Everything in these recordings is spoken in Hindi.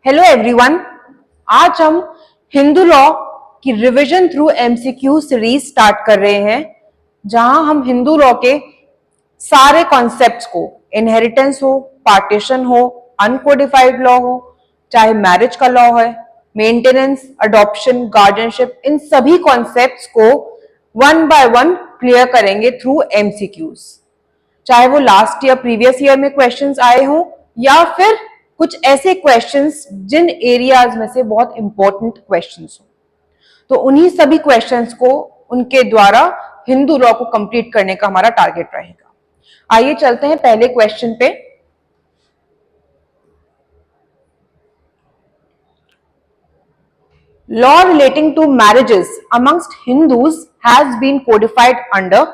हेलो एवरीवन, आज हम हिंदू लॉ की revision through MCQ series start कर रहे हैं, जहां हम हिंदू लॉ के सारे कॉन्सेप्ट्स को, इनहेरिटेंस हो, पार्टीशन हो, अनकोडिफाइड लॉ हो, चाहे मैरिज का लॉ है, मेंटेनेंस, अडॉप्शन, गार्डियनशिप, इन सभी कॉन्सेप्ट्स को वन बाय वन क्लियर करेंगे थ्रू एमसीक्यूज। चाहे वो लास्ट ईयर प्रीवियस ईयर में क्वेश्चंस आए हों या फिर कुछ ऐसे क्वेश्चंस जिन एरियाज में से बहुत इंपॉर्टेंट क्वेश्चंस हो, तो उन्हीं सभी क्वेश्चंस को उनके द्वारा हिंदू लॉ को कंप्लीट करने का हमारा टारगेट रहेगा। आइए चलते हैं पहले क्वेश्चन पे। Law relating to marriages amongst Hindus has been codified under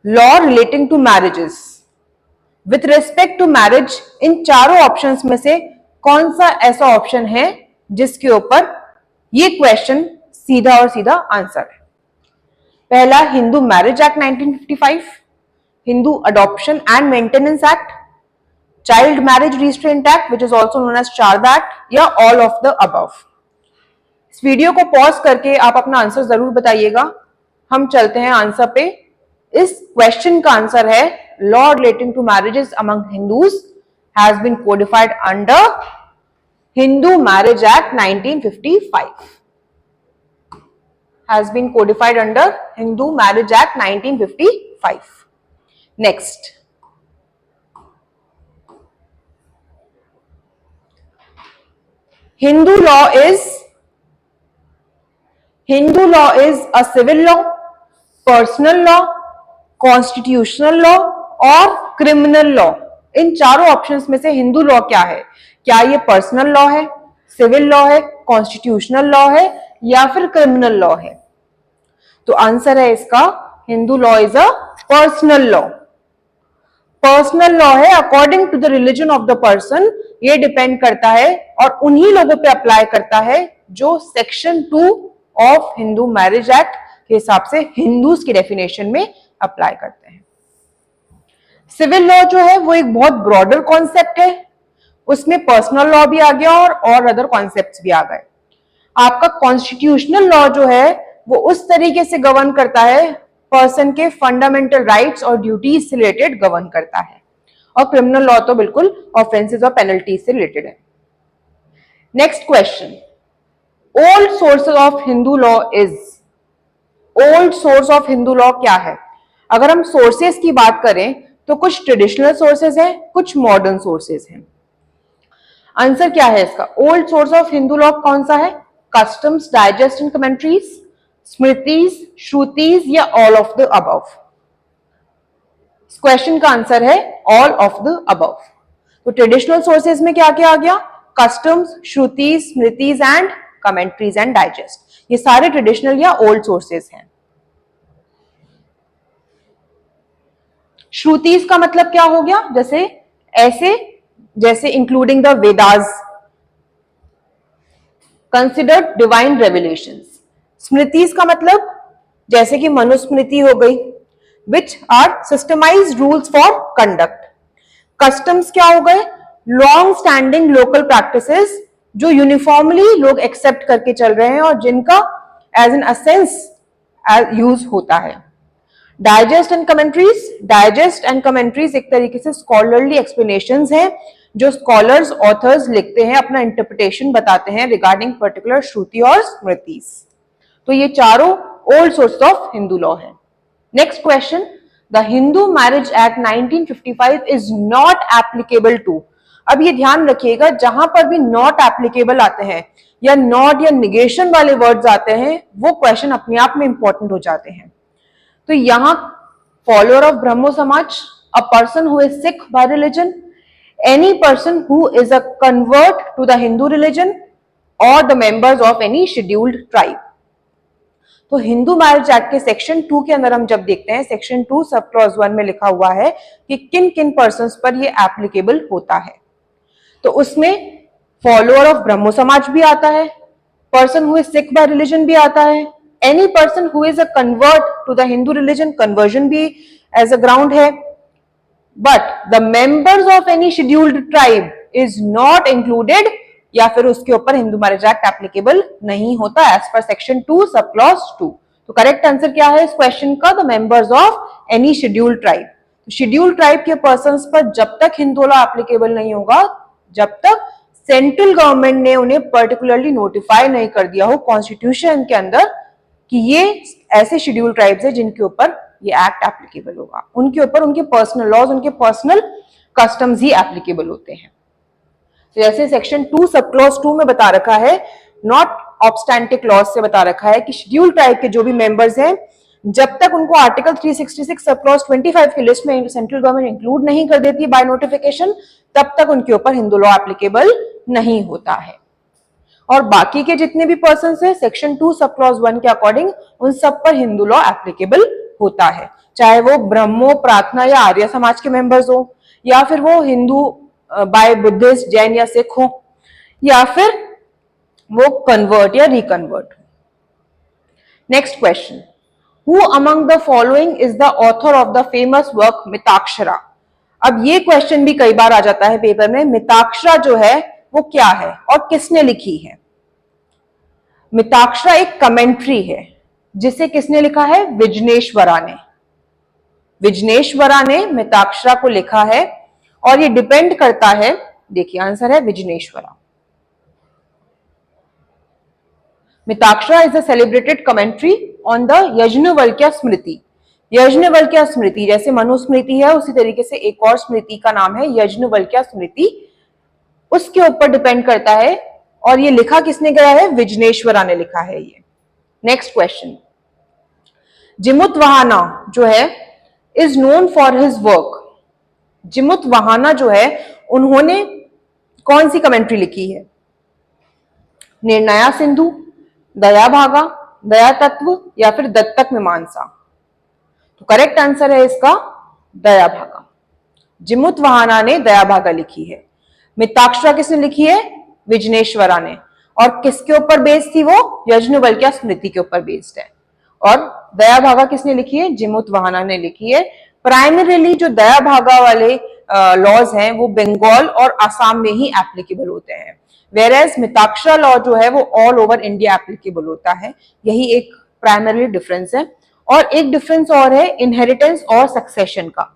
law relating to marriages. With respect to marriage, इन चारों ऑप्शंस में से कौन सा ऐसा ऑप्शन है जिसके ऊपर ये क्वेश्चन सीधा और सीधा आंसर है? पहला, Hindu marriage act 1955, Hindu adoption and maintenance act, child marriage restraint act which is also known as Sharda act, या ऑल ऑफ द अबव। इस वीडियो को पॉज करके आप अपना आंसर जरूर बताइएगा। हम चलते हैं आंसर पे। इस क्वेश्चन का आंसर है law relating to marriages among Hindus has been codified under Hindu Marriage Act 1955. Has been codified under Hindu Marriage Act 1955. Next. Hindu law is a civil law, personal law, constitutional law और क्रिमिनल लॉ। इन चारों ऑप्शंस में से हिंदू लॉ क्या है? क्या ये पर्सनल लॉ है, सिविल लॉ है, कॉन्स्टिट्यूशनल लॉ है या फिर क्रिमिनल लॉ है? तो आंसर है इसका, Hindu law is a personal law. Personal law है according to the religion of the person. ये डिपेंड करता है और उन्हीं लोगों पे अप्लाई करता है जो section 2 of Hindu marriage act के हिसाब से हिंदूज की डेफिनेशन में अप्लाई करते हैं। सिविल लॉ जो है वो एक बहुत ब्रॉडर कॉन्सेप्ट है, उसमें पर्सनल लॉ भी आ गया और अदर कॉन्सेप्ट्स भी आ गए। आपका कॉन्स्टिट्यूशनल लॉ जो है वो उस तरीके से गवर्न करता है, पर्सन के फंडामेंटल राइट्स और ड्यूटीज से रिलेटेड गवर्न करता है। और क्रिमिनल लॉ तो बिल्कुल ऑफेंसेस और पेनल्टीज से रिलेटेड है। Next question, old sources of Hindu law is. Old source of Hindu law क्या है? अगर हम सोर्सेस की बात करें तो कुछ ट्रेडिशनल सोर्सेज हैं, कुछ मॉडर्न सोर्सेज हैं। आंसर क्या है इसका? Old source of Hindu law कौन सा है? Customs, digest and commentaries, smritis, shrutis या ऑल ऑफ द अबव? इस क्वेश्चन का आंसर है ऑल ऑफ द अबव। तो ट्रेडिशनल सोर्सेज में क्या क्या आ गया? Customs, shrutis, smritis and commentaries and digest. ये सारे ट्रेडिशनल या ओल्ड सोर्सेज हैं। श्रुतिज का मतलब क्या हो गया? जैसे including the Vedas, considered divine revelations. Smritis का मतलब जैसे कि मनुस्मृति हो गई, which are systematized rules for conduct. Customs क्या हो गए? लॉन्ग स्टैंडिंग लोकल प्रैक्टिसेस जो यूनिफॉर्मली लोग एक्सेप्ट करके चल रहे हैं और जिनका एज एन असेंस यूज होता है। Digest and commentaries, digest and commentaries एक तरीके से स्कॉलरली एक्सप्लेनेशंस हैं जो स्कॉलर्स, ऑथर्स लिखते हैं, अपना इंटरप्रिटेशन बताते हैं रिगार्डिंग पर्टिकुलर श्रुति और स्मृतिज। तो ये चारों old source of Hindu law है। Next question, the Hindu marriage act 1955 is not applicable to. अब ये ध्यान रखिएगा, जहां पर भी नॉट एप्लीकेबल आते हैं या नॉट या निगेशन वाले वर्ड्स आते हैं, वो क्वेश्चन अपने आप में इंपॉर्टेंट हो जाते हैं। तो यहां follower of Brahmo Samaj, a person who is Sikh by religion, any person who is a convert to the Hindu religion और the members of any scheduled tribe. तो हिंदू मैरिज एक्ट के सेक्शन 2 के अंदर हम जब देखते हैं, सेक्शन 2 सब क्लॉज 1 में लिखा हुआ है कि किन किन पर्सन पर ये एप्लीकेबल होता है। तो उसमें फॉलोअर ऑफ ब्रह्मो समाज भी आता है, person who is Sikh by religion भी आता है, any person who is a convert to the Hindu religion, conversion भी एज अ ग्राउंड है, but the members of any scheduled tribe is not included, या फिर उसके ऊपर हिंदू मैरिज एक्ट एप्लीकेबल नहीं होता as per section 2 sub clause 2। तो करेक्ट आंसर क्या है इस क्वेश्चन का? The members of any scheduled tribe. Scheduled tribe के पर्संस पर जब तक हिंदू लॉ एप्लीकेबल नहीं होगा, जब तक सेंट्रल गवर्नमेंट ने उन्हें पर्टिकुलरली नोटिफाई नहीं कर दिया हो कॉन्स्टिट्यूशन के अंदर कि ये ऐसे शेड्यूल्ड ट्राइब्स है जिनके ऊपर ये एक्ट एप्लीकेबल होगा, उनके ऊपर उनके पर्सनल लॉज, उनके पर्सनल कस्टम्स ही एप्लीकेबल होते हैं। तो जैसे सेक्शन 2 सब क्लॉज 2 में बता रखा है, नॉट ऑब्स्टैंटिक लॉज से बता रखा है कि शेड्यूल्ड ट्राइब के जो भी मेंबर्स हैं, जब तक उनको आर्टिकल 366 सब क्लॉज 25 की लिस्ट में सेंट्रल गवर्नमेंट इंक्लूड नहीं कर देती बाय नोटिफिकेशन, तब तक उनके ऊपर हिंदू लॉ एप्लीकेबल नहीं होता है। और बाकी के जितने भी पर्संस हैं सेक्शन 2 सब क्लॉज 1 के अकॉर्डिंग उन सब पर हिंदू लॉ एप्लीकेबल होता है, चाहे वो ब्रह्मो, प्रार्थना या आर्य समाज के मेंबर्स हो, या फिर वो हिंदू बाय बुद्धिस्ट, जैन या सिख हो, या फिर वो कन्वर्ट या रिकन्वर्ट हो। Next question, who among the following is the author of the famous work Mitakshara? अब ये क्वेश्चन भी कई बार आ जाता है पेपर में, मिताक्षरा जो है वो क्या है और किसने लिखी है? मिताक्षरा एक कमेंट्री है जिसे किसने लिखा है? विजनेश्वरा ने। विजनेश्वरा ने मिताक्षरा को लिखा है और ये डिपेंड करता है, देखिए आंसर है Vijnaneshwara. Mitakshara is a celebrated commentary on the Yajnavalkya Smriti. Yajnavalkya Smriti जैसे मनुस्मृति है उसी तरीके से एक और स्मृति का नाम है यज्ञवल्क्य स्मृति, उसके ऊपर डिपेंड करता है। और ये लिखा किसने गया है? विजनेश्वरा ने लिखा है ये। नेक्स्ट क्वेश्चन, जिमुतवाहना जो है is known for his work. Jimutavahana जो है उन्होंने कौन सी कमेंट्री लिखी है? निर्णया सिंधु, दया भागा, दया तत्व या फिर दत्तक मीमांसा? तो करेक्ट आंसर है इसका दया भागा। जिमुतवाहना ने दया भागा लिखी है। मिताक्षरा किसने लिखी है? विजनेश्वरा ने। और किसके ऊपर बेस्ड थी वो? यज्ञवल्क्य स्मृति के ऊपर बेस्ड है। और दया भागा किसने लिखी है? जिमुतवाहना ने लिखी है। प्राइमरीली जो दया भागा वाले लॉज हैं वो बंगाल और आसाम में ही एप्लीकेबल होते हैं, वेयर एज मिताक्षरा लॉ जो है वो ऑल ओवर इंडिया एप्लीकेबल होता है। यही एक प्राइमरी डिफरेंस है। और एक डिफरेंस और है इनहेरिटेंस और सक्सेशन का।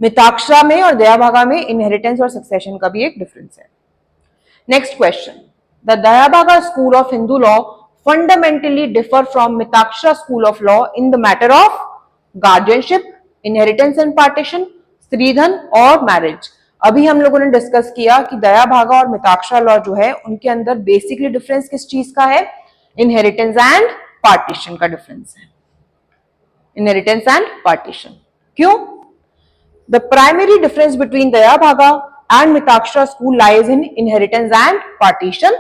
मिताक्षरा में और दया भागा में इनहेरिटेंस और सक्सेशन का भी एक डिफरेंस है। Next question, the Daya Bhaga school of Hindu law fundamentally differ from Mitakshara school of law in the matter of guardianship, inheritance and partition, stridhan और मैरिज। अभी हम लोगों ने डिस्कस किया कि दया भागा और मिताक्षरा लॉ जो है उनके अंदर बेसिकली डिफरेंस किस चीज का है? इनहेरिटेंस एंड पार्टीशन का डिफरेंस है। इनहेरिटेंस एंड पार्टीशन क्यों? द प्राइमरी डिफरेंस बिटवीन दया भागा and Mitakshara school lies in inheritance and partition.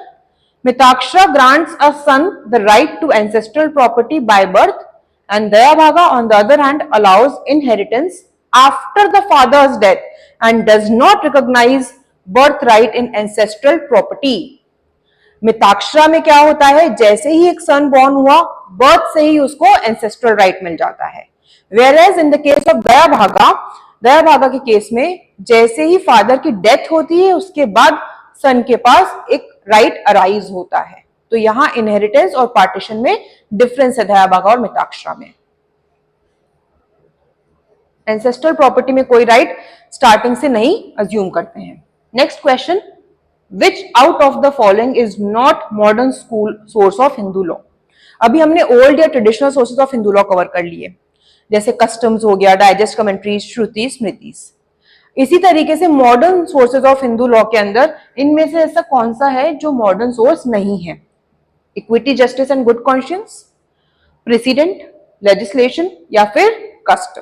Mitakshara grants a son the right to ancestral property by birth, and Dayabhaga on the other hand allows inheritance after the father's death and does not recognize birthright in ancestral property. Mitakshara में क्या होता है? जैसे ही एक सन बॉर्न हुआ बर्थ से ही उसको एंसेस्ट्रल राइट मिल जाता है, whereas in the case of दया भागा के केस में जैसे ही फादर की डेथ होती है उसके बाद सन के पास एक राइट अराइज होता है। तो यहां इनहेरिटेंस और पार्टीशन में डिफरेंस है दया भागा और मिताक्षरा में। एंसेस्ट्रल प्रॉपर्टी में कोई राइट स्टार्टिंग से नहीं अज्यूम करते हैं। Next question, which out of the following is not modern school source of Hindu law? अभी हमने ओल्ड या traditional sources of Hindu law cover कर लिए, जैसे कस्टम्स हो गया, डाइजेस्ट कमेंट्रीज, श्रुति, स्मृतिज। इसी तरीके से modern sources of Hindu law के अंदर इनमें से ऐसा कौन सा है जो मॉडर्न सोर्स नहीं है? Equity, justice and good conscience, president, legislation या फिर कस्टम?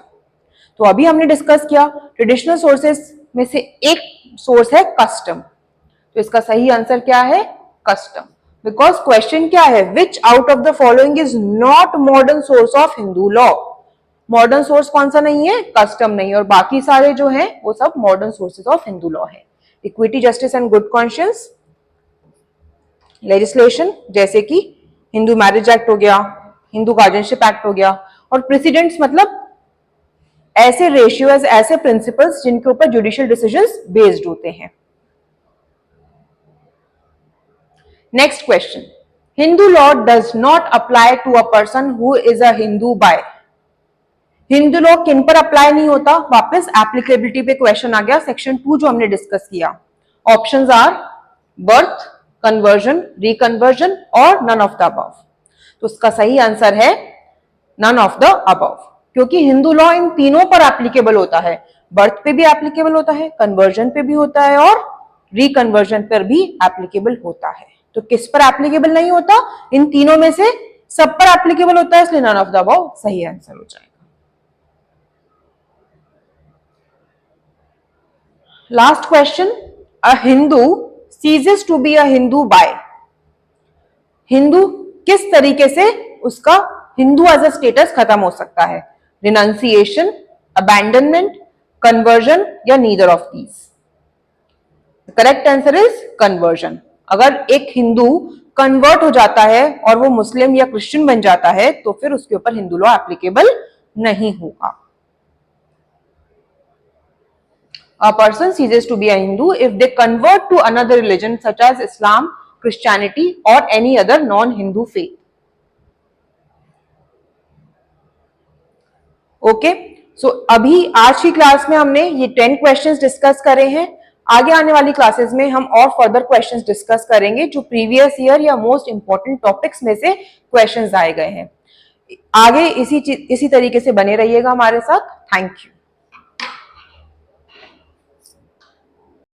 तो अभी हमने डिस्कस किया ट्रेडिशनल सोर्सेज में से एक सोर्स है कस्टम, तो इसका सही आंसर क्या है? कस्टम। बिकॉज क्वेश्चन क्या है? विच out of the following is not modern source of Hindu law? Modern source कौन सा नहीं है? कस्टम नहीं, और बाकी सारे जो हैं वो सब modern sources of Hindu law है। Equity, justice and good conscience, legislation जैसे कि हिंदू मैरिज एक्ट हो गया, हिंदू गार्डियनशिप एक्ट हो गया, और प्रेसिडेंट्स मतलब ऐसे रेशियोज, ऐसे प्रिंसिपल्स जिनके ऊपर जुडिशियल डिसीजंस बेस्ड होते हैं। Next question, Hindu law does not apply to a person who is a Hindu by. Hindu law किन पर अप्लाई नहीं होता? वापस एप्लीकेबिलिटी पे क्वेश्चन आ गया, सेक्शन 2 जो हमने डिस्कस किया। ऑप्शंस आर बर्थ, कन्वर्जन, रिकन्वर्जन और नन ऑफ द अबव। तो उसका सही आंसर है नन ऑफ द अबव, क्योंकि हिंदू लॉ इन तीनों पर एप्लीकेबल होता है। बर्थ पे भी एप्लीकेबल होता है, कन्वर्जन पे भी होता है और रिकन्वर्जन पर भी एप्लीकेबल होता है। तो किस पर एप्लीकेबल नहीं होता? इन तीनों में से सब पर एप्लीकेबल होता है, इसलिए नन ऑफ द अबव सही आंसर हो जाएगा। Last question, a Hindu ceases to be a Hindu by. Hindu किस तरीके से उसका हिंदू एज अ स्टेटस खत्म हो सकता है? रिनाउंसिएशन, अबैंडनमेंट, कन्वर्जन या neither of these? Correct answer is conversion. अगर एक हिंदू कन्वर्ट हो जाता है और वो मुस्लिम या क्रिश्चियन बन जाता है तो फिर उसके ऊपर हिंदू लॉ एप्लीकेबल नहीं होगा। A person ceases to be a Hindu if they convert to another religion such as Islam, Christianity or any other non-Hindu faith. Okay, so अभी आज की क्लास में हमने ये 10 क्वेश्चंस डिस्कस करे हैं। आगे आने वाली क्लासेस में हम और फर्दर क्वेश्चंस डिस्कस करेंगे जो प्रीवियस ईयर या मोस्ट इंपॉर्टेंट टॉपिक्स में से क्वेश्चंस आए गए हैं। आगे इसी तरीके से बने रहिएगा हमारे साथ। Thank you.